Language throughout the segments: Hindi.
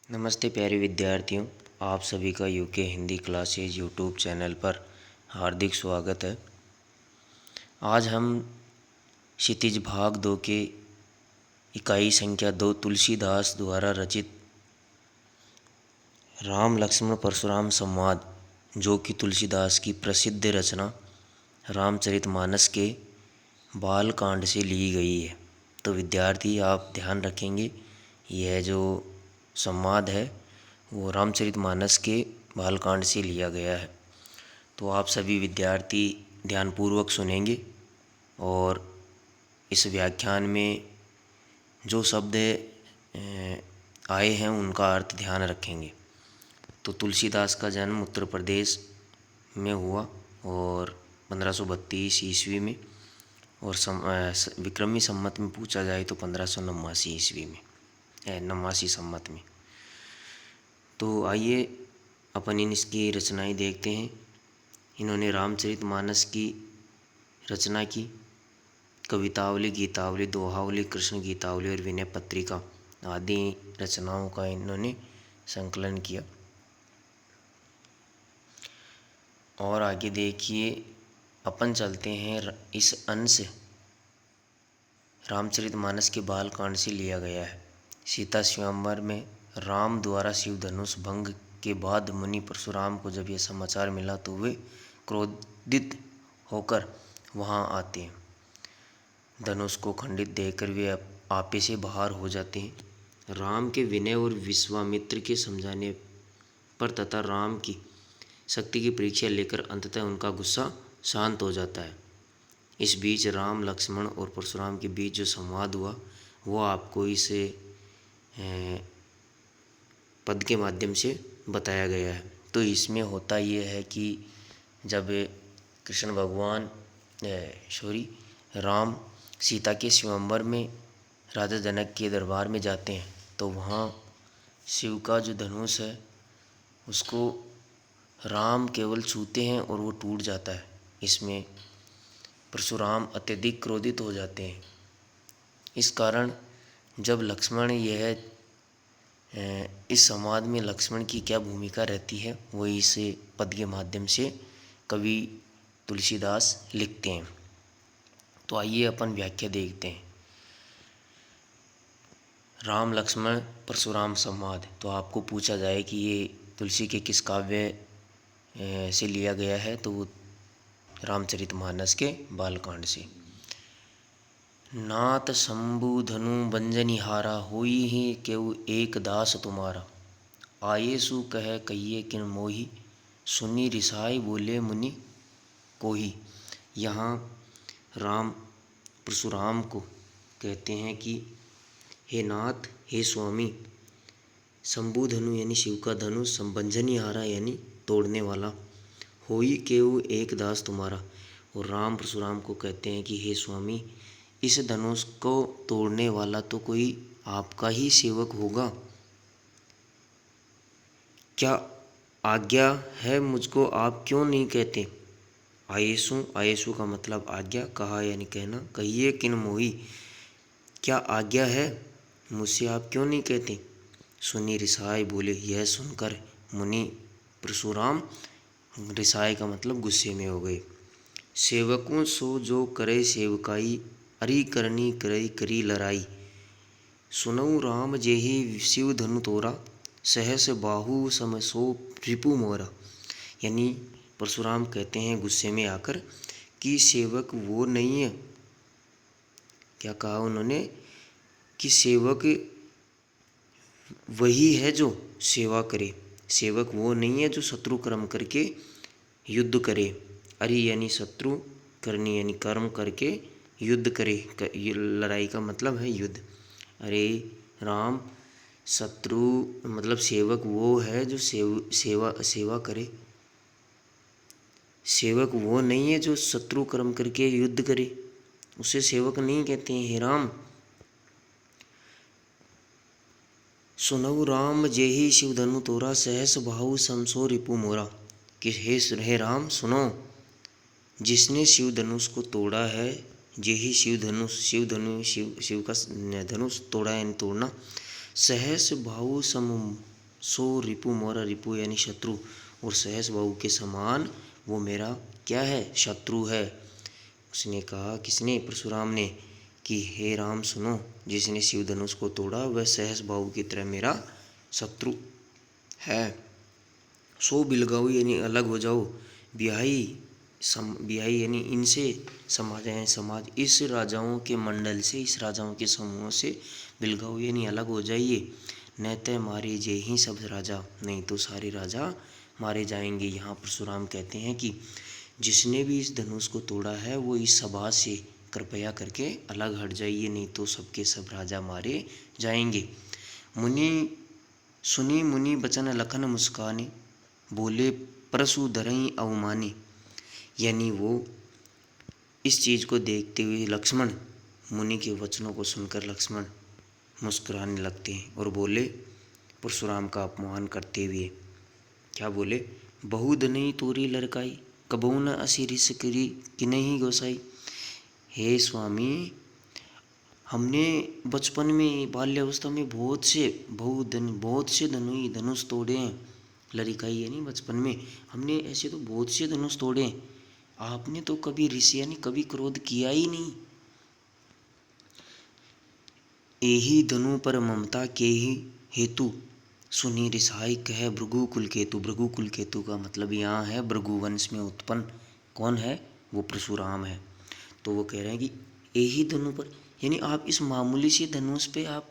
नमस्ते प्यारे विद्यार्थियों, आप सभी का UK Hindi classes YouTube channel पर हार्दिक स्वागत है। आज हम क्षितिज भाग 2 के इकाई संख्या 2 तुलसीदास द्वारा रचित राम लक्ष्मण परशुराम संवाद, जो कि तुलसीदास की प्रसिद्ध रचना रामचरितमानस के बालकांड से ली गई है। तो विद्यार्थी आप ध्यान रखेंगे, यह जो संवाद है वो रामचरितमानस के बालकांड से लिया गया है। तो आप सभी विद्यार्थी ध्यानपूर्वक सुनेंगे और इस व्याख्यान में जो शब्द आए हैं उनका अर्थ ध्यान रखेंगे। तो तुलसीदास का जन्म उत्तर प्रदेश में हुआ और 1532 ईस्वी में, और विक्रमी संमत में पूछा जाए तो 1589 ईस्वी में, 89 संमत में। तो आइए अपन इसकी रचनाएं देखते हैं। इन्होंने रामचरितमानस की रचना की। कवितावली, गीतावली, दोहावली, कृष्ण गीतावली और विनय पत्रिका आदि रचनाओं का इन्होंने संकलन किया। और आगे देखिए, अपन चलते हैं, इस अंश रामचरितमानस के बालकांड से लिया गया है। सीता स्वयंवर में राम द्वारा शिव धनुष भंग के बाद मुनि परशुराम को जब यह समाचार मिला तो वे क्रोधित होकर वहां आते हैं। धनुष को खंडित देखकर वे आपे से बाहर हो जाते हैं। राम के विनय और विश्वामित्र के समझाने पर तथा राम की शक्ति की परीक्षा लेकर अंततः उनका गुस्सा शांत हो जाता है। इस बीच राम, लक्ष्मण और परशुराम के बीच जो संवाद हुआ वो आपको इस पद के माध्यम से बताया गया है। तो इसमें होता ये है कि जब कृष्ण भगवान राम सीता के स्वयंवर में राजा जनक के दरबार में जाते हैं तो वहाँ शिव का जो धनुष है उसको राम केवल छूते हैं और वो टूट जाता है। इसमें परशुराम अत्यधिक क्रोधित हो जाते हैं। इस कारण जब लक्ष्मण इस संवाद में लक्ष्मण की क्या भूमिका रहती है वो इस पद के माध्यम से कवि तुलसीदास लिखते हैं। तो आइए अपन व्याख्या देखते हैं। राम लक्ष्मण परशुराम संवाद। तो आपको पूछा जाए कि ये तुलसी के किस काव्य से लिया गया है, तो वो रामचरितमानस के बालकांड से। नाथ शंभु धनु बंजनिहारा, होई ही केउ एक दास तुम्हारा। आये सु कह कहिए किन मोही, सुनी रिसाई बोले मुनि कोही। यहाँ राम परशुराम को कहते हैं कि हे नाथ, हे स्वामी, शंभु धनु यानी शिव का धनुष, बंजनिहारा यानी तोड़ने वाला, होई केउ एक दास तुम्हारा। और राम परशुराम को कहते हैं कि हे स्वामी, इस धनुष को तोड़ने वाला तो कोई आपका ही सेवक होगा। क्या आज्ञा है मुझको, आप क्यों नहीं कहते। आयेसु, आयेसु का मतलब आज्ञा, कहा यानी कहना, कहिए किन मोही, क्या आज्ञा है मुझसे आप क्यों नहीं कहते। सुनी रिसाई बोले, यह सुनकर मुनि परशुराम रिसाई का मतलब गुस्से में हो गए। सेवकों सो जो करे सेवकाई, अरि करनी करई करी लड़ाई। सुनऊ राम जेहि शिव धनु तोरा, सहस बाहु सम सो रिपु मोरा। यानी परशुराम कहते हैं गुस्से में आकर कि सेवक वो नहीं है। क्या कहा उन्होंने कि सेवक वही है जो सेवा करे, सेवक वो नहीं है जो शत्रु कर्म करके युद्ध करे। अरि यानी शत्रु, करनी यानी कर्म करके युद्ध करे। लड़ाई का मतलब है युद्ध। अरे राम, शत्रु मतलब सेवक वो है जो सेवा करे। सेवक वो नहीं है जो शत्रु कर्म करके युद्ध करे, उसे सेवक नहीं कहते हैं। हे राम, सुनऊ राम जेहि शिव धनु तोरा, सहस बाहु समसो रिपु मोरा। कि हे राम सुनो, जिसने शिव धनुष को तोड़ा है, जेहि शिव धनुष, शिव का धनुष तोड़ा यानी तोड़ना, सहस बाहु सम सो रिपु मोरा रिपु यानी शत्रु, और सहस बाहु के समान वो मेरा क्या है, शत्रु है। उसने कहा, किसने, परशुराम ने, कि हे राम सुनो, जिसने शिव धनुष को तोड़ा वह सहस बाहु की तरह मेरा शत्रु है। सो बिलगाऊ यानी अलग हो जाओ, बिहाई बिहाई यानी इनसे, समाज यानी समाज, इस राजाओं के मंडल से, इस राजाओं के समूह से, बिलगाऊ यानी अलग हो जाइए। न तय मारे जे ही सब राजा, नहीं तो सारे राजा मारे जाएंगे। यहाँ परशुराम कहते हैं कि जिसने भी इस धनुष को तोड़ा है वो इस सभा से कृपया करके अलग हट जाइए, नहीं तो सबके सब राजा मारे जाएंगे। मुनि सुनी मुनि बचन लखन मुस्काने, बोले परशु धरई अवमानी, यानी वो इस चीज़ को देखते हुए लक्ष्मण, मुनि के वचनों को सुनकर लक्ष्मण मुस्कुराने लगते हैं और बोले परशुराम का अपमान करते हुए, क्या बोले, बहु धनई तोरी लड़काई, कबहू न असी रिस करी कि नहीं गोसाई। हे स्वामी, हमने बचपन में बाल्यावस्था में बहुत से धनुष तोड़े हैं। लड़काई यानी बचपन में, हमने ऐसे तो बहुत से धनुष तोड़े हैं, आपने तो कभी रिस यानी कभी क्रोध किया ही नहीं। एही धनु पर ममता के ही हेतु, सुनी रिसाई कह भृगु कुल केतु। भृगु कुल केतु का मतलब यहाँ है भृगु वंश में उत्पन्न कौन है, वो परशुराम है। तो वो कह रहे हैं कि यही धनु पर, यानी आप इस मामूली से धनुष पे आप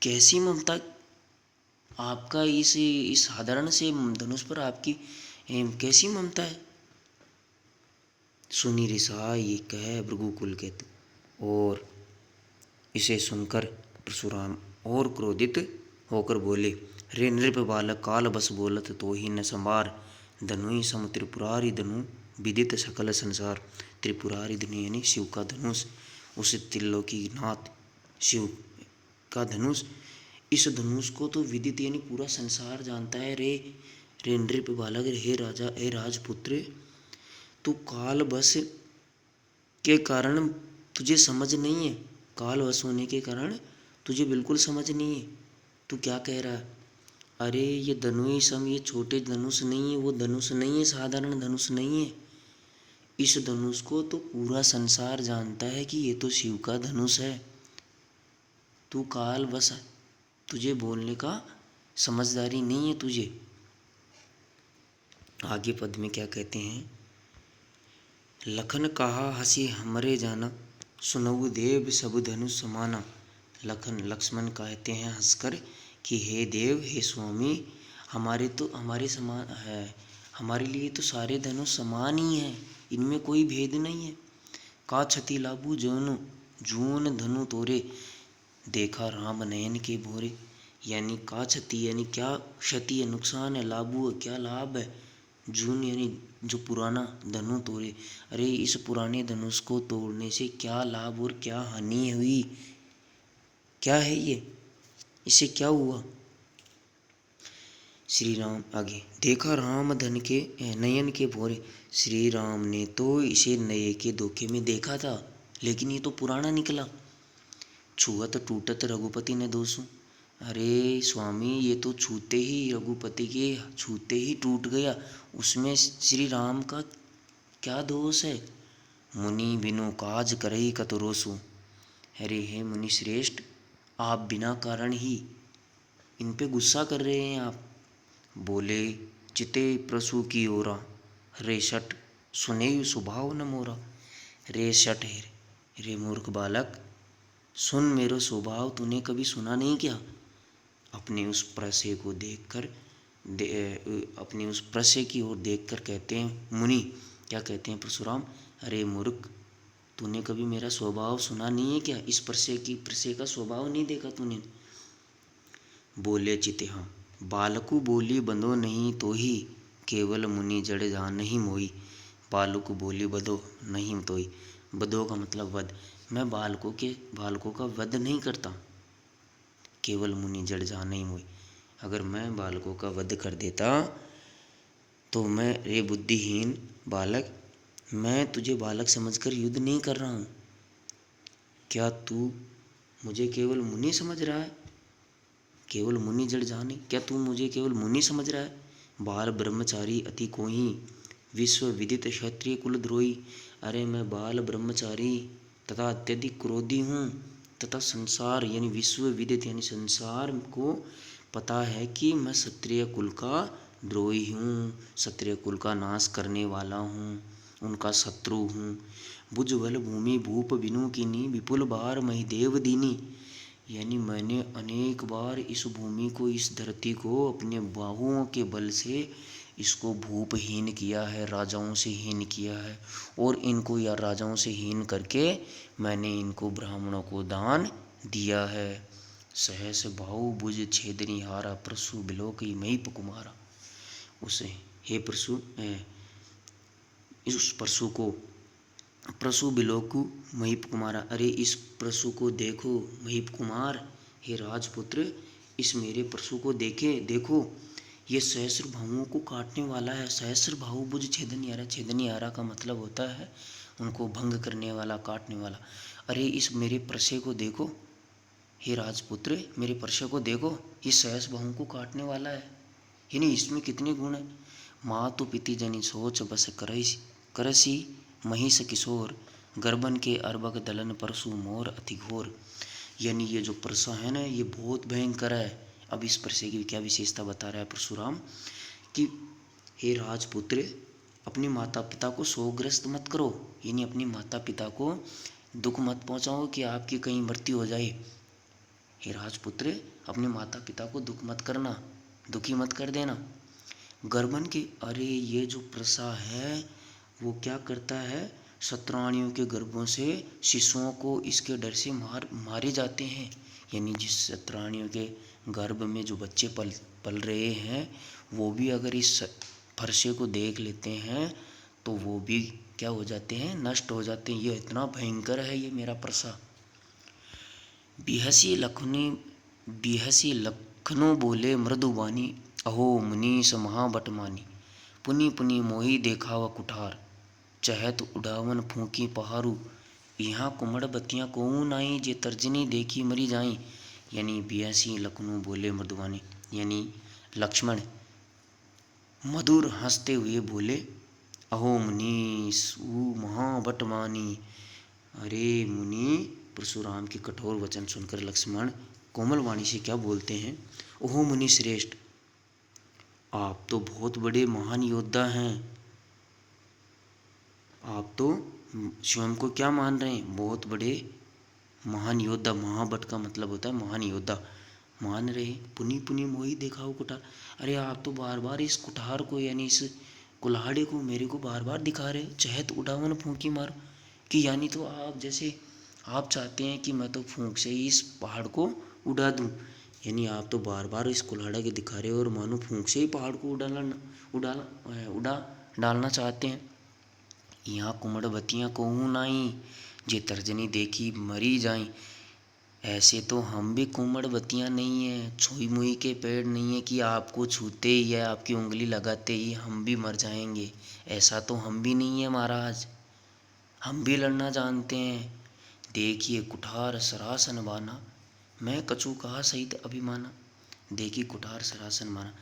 कैसी ममता, आपका इस साधारण से धनुष पर आपकी कैसी ममता है। सुनी रिसा ये कह भृगु कुल केतु, और इसे सुनकर परशुराम और क्रोधित होकर बोले, रे नृप बालक काल बस बोलत तो ही न संभार, धनुई सम त्रिपुरारी धनु विदित सकल संसार। त्रिपुरारी धनु यानी शिव का धनुष, उस त्रिलोकी नाथ शिव का धनुष, इस धनुष को तो विदित यानी पूरा संसार जानता है। रे नृप बालक, हे राजा, हे राजपुत्र, तू काल बस के कारण तुझे समझ नहीं है, काल वश होने के कारण तुझे बिल्कुल समझ नहीं है। तू क्या कह रहा है, अरे ये धनुई सम, ये छोटे धनुष नहीं है, वो धनुष नहीं है, साधारण धनुष नहीं है। इस धनुष को तो पूरा संसार जानता है कि ये तो शिव का धनुष है। तू काल वश, तुझे बोलने का समझदारी नहीं है तुझे। आगे पद में क्या कहते हैं, लखन कहा हंसी हमरे जाना, सुनऊ देव सब धनुष समाना। लक्ष्मण कहते हैं हंसकर कि हे देव, हे स्वामी, हमारे समान है, हमारे लिए तो सारे धनुष समान ही हैं, इनमें कोई भेद नहीं है। का क्षति लाभू जौन जून धनु तोरे, देखा राम नयन के भोरे, यानी का क्षति यानी क्या क्षति है, नुकसान है, लाभू क्या लाभ है, जून यानी जो पुराना धनु तोड़े, अरे इस पुराने धनुष को तोड़ने से क्या लाभ और क्या हानि हुई, क्या है ये, इससे क्या हुआ। श्री राम आगे, देखा राम धन के नयन के भोरे, श्री राम ने तो इसे नए के धोखे में देखा था, लेकिन ये तो पुराना निकला। छुअत टूटत रघुपति ने दोषों, अरे स्वामी, ये तो छूते ही रघुपति के छूते ही टूट गया, उसमें श्री राम का क्या दोष है। मुनि बिनु काज करई कतरोसु, अरे हे मुनि श्रेष्ठ, आप बिना कारण ही इन पे गुस्सा कर रहे हैं आप। बोले चिते प्रसु की ओरा, रे शठ सुने स्वभाव न मोरा। रे शठ, रे मूर्ख बालक, सुन मेरो स्वभाव तूने कभी सुना नहीं क्या। अपने उस प्रसे को देखकर अपने उस प्रसे की ओर देखकर कहते हैं मुनि, क्या कहते हैं परशुराम, अरे मूर्ख, तूने कभी मेरा स्वभाव सुना नहीं है क्या, इस प्रसे का स्वभाव नहीं देखा तूने। बोले चिते, हाँ, बालकु बोली बंधो नहीं तो ही, केवल मुनि जड़ जान नहीं मोई। बालकु बोली बधो नहीं तो ही, बधो का मतलब वध, मैं बालकों का वध नहीं करता, केवल मुनि जड़ जान नहीं मोई। अगर मैं बालकों का वध कर देता तो मैं, रे बुद्धिहीन बालक, मैं तुझे बालक समझकर युद्ध नहीं कर रहा हूँ, क्या तू मुझे केवल मुनि समझ रहा है। केवल मुनि जड़ जाने, क्या तू मुझे केवल मुनि समझ रहा है? बाल ब्रह्मचारी अति कोहि, विश्व विदित क्षत्रिय कुलद्रोही। अरे मैं बाल ब्रह्मचारी तथा अत्यधिक क्रोधी हूँ, तथा संसार यानी विश्व विदित यानी संसार को पता है कि मैं क्षत्रिय कुल का द्रोही हूँ, क्षत्रिय कुल का नाश करने वाला हूँ, उनका शत्रु हूँ। भुजबल भूमि भूप बिनु कीनी, विपुल बार महिदेव दीनी। यानी मैंने अनेक बार इस भूमि को, इस धरती को अपने बाहुओं के बल से इसको भूपहीन किया है, राजाओं से हीन किया है, और इनको या राजाओं से हीन करके मैंने इनको ब्राह्मणों को दान दिया है। सहस भाऊ भुज छेदनी हारा, परशु बिलोक महीप कुमारा। उसे हे परशु, इस परशु को, परशु बिलोकु महीप कुमारा। अरे इस परशु को देखो महीप कुमार, हे राजपुत्र, इस मेरे परशु को देखो, ये सहस्र भावों को काटने वाला है। सहस्र भाव भुज छेदनियारा, छेदनियारा का मतलब होता है उनको भंग करने वाला, काटने वाला। अरे इस मेरे परसे को देखो, हे राजपुत्र, मेरे परसे को देखो, ये सहस्र भावों को काटने वाला है। यानी इसमें कितने गुण हैं। मातु पिति जनि सोच बस करसी महिष किशोर, गर्भन के अर्भक दलन परशु मोर अति घोर। यानी ये जो परसा है ना, ये बहुत भयंकर है। अब इस परसे की क्या विशेषता बता रहा है परशुराम कि हे राजपुत्र, अपने माता पिता को शोकग्रस्त मत करो, यानी अपने माता पिता को दुख मत पहुंचाओ कि आपकी कहीं मृत्यु हो जाए। हे राजपुत्र, अपने माता पिता को दुख मत करना, दुखी मत कर देना। गर्भन के, अरे ये जो प्रसा है वो क्या करता है, शतराणियों के गर्भों से शिशुओं को इसके डर से मारे जाते हैं। यानी जिस शतराणियों के गर्भ में जो बच्चे पल रहे हैं, वो भी अगर इस फरसे को देख लेते हैं तो वो भी क्या हो जाते हैं, नष्ट हो जाते हैं। ये इतना भयंकर है ये मेरा प्रसा। बिहसी लखनऊ बोले मृदुबानी, अहो मुनीस महाबटमानी। पुनि पुनि मोही देखावा कुठार, चहत उड़ावन फूकी पहारू। यहाँ कुमड़ बत्तियाँ कोऊ नाई, जे तर्जनी देखी मरी जाई। यानी बिहसी लखनऊ बोले मृदुबानी, यानी लक्ष्मण मधुर हंसते हुए बोले, अहो मुनीस महाबटमानी। अरे मुनि, परशुराम के कठोर वचन सुनकर लक्ष्मण कोमल वाणी से क्या बोलते हैं, ओहो मुनि श्रेष्ठ, आप तो बहुत बड़े महान योद्धा हैं। आप तो स्वयं को क्या मान रहे हैं, बहुत बड़े महान योद्धा। महाबट का मतलब होता है महान योद्धा, मान रहे। पुनि पुनि मोही देखाओ कुठार। अरे आप तो बार बार इस कुठार को यानी इस कुल्हाड़े को मेरे को बार बार दिखा रहे हो। चहत उड़ावन फूंकी मारो, कि यानी तो आप जैसे आप चाहते हैं कि मैं तो फूंक से ही इस पहाड़ को उड़ा दूं। यानी आप तो बार बार इस कुल्हाड़ा के दिखा रहे हो और मानो फूंक से ही पहाड़ को उड़ा डालना चाहते हैं। यहाँ कुमड़बतियाँ कोहू नाई, जे तर्जनी देखी मरी जाई। ऐसे तो हम भी कुमड़बतियाँ नहीं हैं, छुई मुई के पेड़ नहीं है कि आपको छूते ही या आपकी उंगली लगाते ही हम भी मर जाएंगे। ऐसा तो हम भी नहीं है महाराज, हम भी लड़ना जानते हैं। देखिए कुठार सरासन बाना, मैं कछु कहा सहित अभिमाना। देखी कुठार सरासन बाना,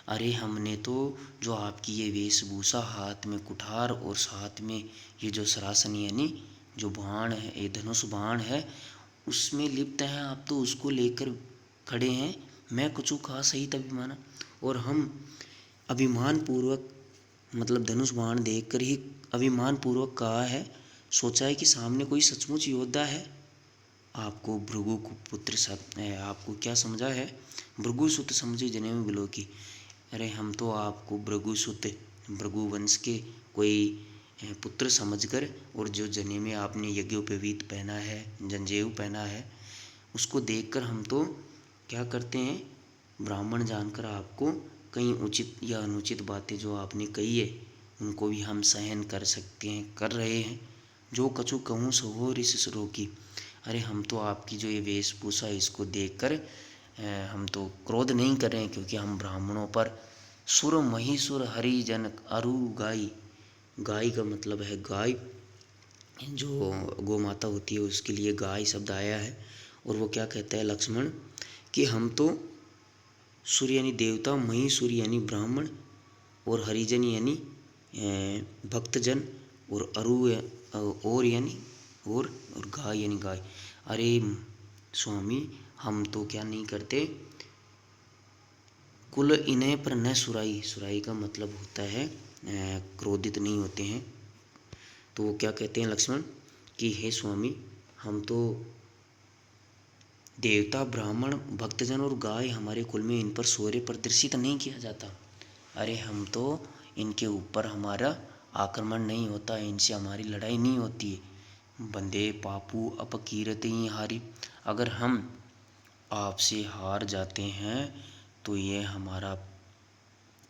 अरे हमने तो जो आपकी ये वेशभूषा, हाथ में कुठार और साथ में ये जो सरासन यानी जो बाण है, ये धनुष बाण है, उसमें लिप्त हैं आप तो उसको लेकर खड़े हैं। मैं कछु कहा सहित अभिमाना, और हम अभिमान पूर्वक मतलब धनुष बाण देखकर ही अभिमान पूर्वक कहा है, सोचा है कि सामने कोई सचमुच योद्धा है। आपको भृगु पुत्र आपको क्या समझा है, भृगु सुत समझे जनेऊ बिलोकी। अरे हम तो आपको भृगु सुत, भृगु वंश के कोई पुत्र समझकर, और जो जने में आपने यज्ञोपवीत पहना है, जंजेऊ पहना है, उसको देखकर हम तो क्या करते हैं, ब्राह्मण जानकर आपको कई उचित या अनुचित बातें जो आपने कही है उनको भी हम सहन कर सकते हैं, कर रहे हैं। जो कछु कहूँ सहो रिस रोकी। अरे हम तो आपकी जो ये वेशभूषा है इसको देखकर हम तो क्रोध नहीं कर रहे हैं, क्योंकि हम ब्राह्मणों पर सुर महिसुर हरिजन अरु गाय, गाय का मतलब है गाय, जो गौ माता होती है उसके लिए गाय शब्द आया है। और वो क्या कहता है लक्ष्मण कि हम तो सूर्य यानी देवता, महिषूर यानी ब्राह्मण, और हरिजन यानी भक्तजन, और और यानी और गाय यानी गाय। अरे स्वामी, हम तो क्या नहीं करते, कुल इन्हें पर न सुराई। सुराई का मतलब होता है क्रोधित नहीं होते हैं। तो वो क्या कहते हैं लक्ष्मण कि हे स्वामी, हम तो देवता, ब्राह्मण, भक्तजन और गाय हमारे कुल में, इन पर सूर्य प्रदर्शित नहीं किया जाता। अरे हम तो इनके ऊपर हमारा आक्रमण नहीं होता, इनसे हमारी लड़ाई नहीं होती है। बंदे पापू अपकीरति हारी, अगर हम आपसे हार जाते हैं तो ये हमारा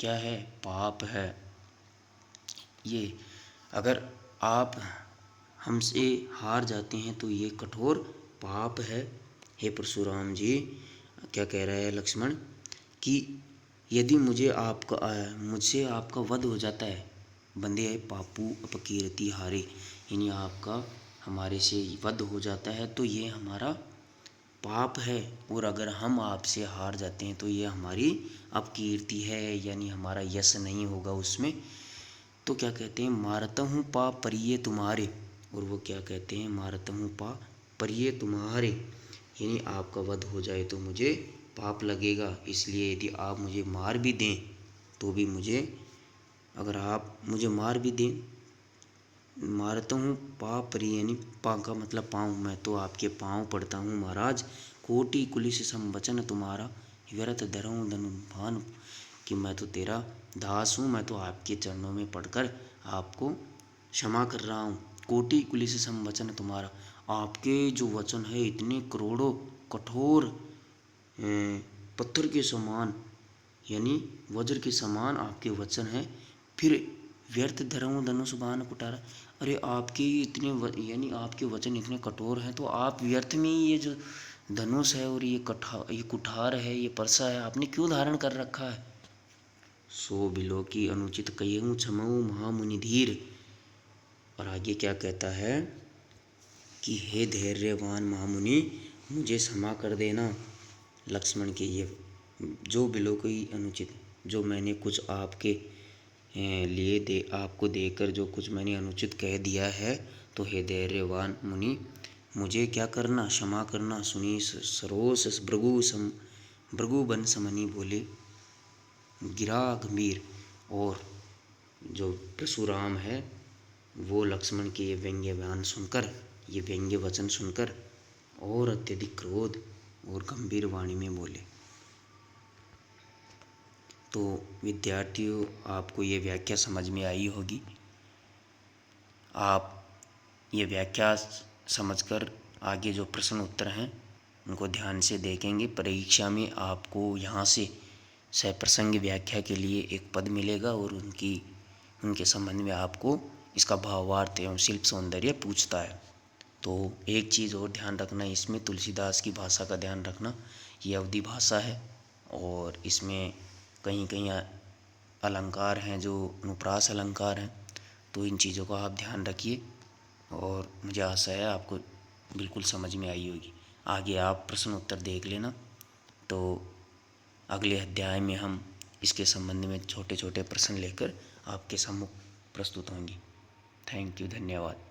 क्या है, पाप है। ये अगर आप हमसे हार जाते हैं तो ये कठोर पाप है। हे परशुराम जी, क्या कह रहा है लक्ष्मण कि यदि मुझसे आपका वध हो जाता है, बंदे पापू अपकीर्ति हारे, यानी आपका हमारे से वध हो जाता है तो ये हमारा पाप है। और अगर हम आपसे हार जाते हैं तो ये हमारी अपकीर्ति है, यानी हमारा यश नहीं होगा उसमें। तो क्या कहते हैं, मारता हूँ पा परिये तुम्हारे। और वो क्या कहते हैं, मारता हूँ पा परिये तुम्हारे, यानी आपका वध हो जाए तो मुझे पाप लगेगा। इसलिए यदि आप मुझे मार भी दें तो भी मुझे, अगर आप मुझे मार भी दें, मारता हूँ पा परिये यानी पा का मतलब पाँव, मैं तो आपके पाँव पड़ता हूँ महाराज। कोटि कुलिस संवचन तुम्हारा, व्यर्थ धरऊँ धनुभान, कि मैं तो तेरा दास हूँ, मैं तो आपके चरणों में पड़कर आपको क्षमा कर रहा हूँ। कोटि कुलिस संवचन तुम्हारा, आपके जो वचन है इतने करोड़ों कठोर पत्थर के समान, यानी वज्र के समान आपके वचन हैं। फिर व्यर्थ धरऊँ धनुष बाण कुठारा, अरे आपके इतने यानी आपके वचन इतने कठोर हैं तो आप व्यर्थ में ही ये जो धनुष है और ये कुठार है, ये परसा है, आपने क्यों धारण कर रखा है। सो बिलो की अनुचित कयहूँ क्षमऊ महामुनि धीर। और आगे क्या कहता है कि हे धैर्यवान महामुनि, मुझे क्षमा कर देना। लक्ष्मण के ये जो बिलो की अनुचित, जो मैंने कुछ आपके लिए आपको देकर जो कुछ मैंने अनुचित कह दिया है, तो हे धैर्यवान मुनि, मुझे क्या करना, क्षमा करना। सुनी सरोस भृगु बन समनी बोले, गिरा गंभीर। और जो परशुराम है वो लक्ष्मण के ये व्यंग्य बयान सुनकर, ये व्यंग्य वचन सुनकर और अत्यधिक क्रोध और गंभीर वाणी में बोले। तो विद्यार्थियों, आपको ये व्याख्या समझ में आई होगी। आप ये व्याख्या समझकर आगे जो प्रश्न उत्तर हैं उनको ध्यान से देखेंगे। परीक्षा में आपको यहाँ से सप्रसंग व्याख्या के लिए एक पद मिलेगा और उनके संबंध में आपको इसका भावार्थ एवं शिल्प सौंदर्य पूछता है। तो एक चीज़ और ध्यान रखना, इसमें तुलसीदास की भाषा का ध्यान रखना। ये अवधी भाषा है और इसमें कहीं कहीं अलंकार हैं जो अनुप्रास अलंकार हैं। तो इन चीज़ों का आप ध्यान रखिए और मुझे आशा है आपको बिल्कुल समझ में आई होगी। आगे आप प्रश्न उत्तर देख लेना। तो अगले अध्याय में हम इसके संबंध में छोटे छोटे प्रश्न लेकर आपके सम्मुख प्रस्तुत होंगे। थैंक यू, धन्यवाद।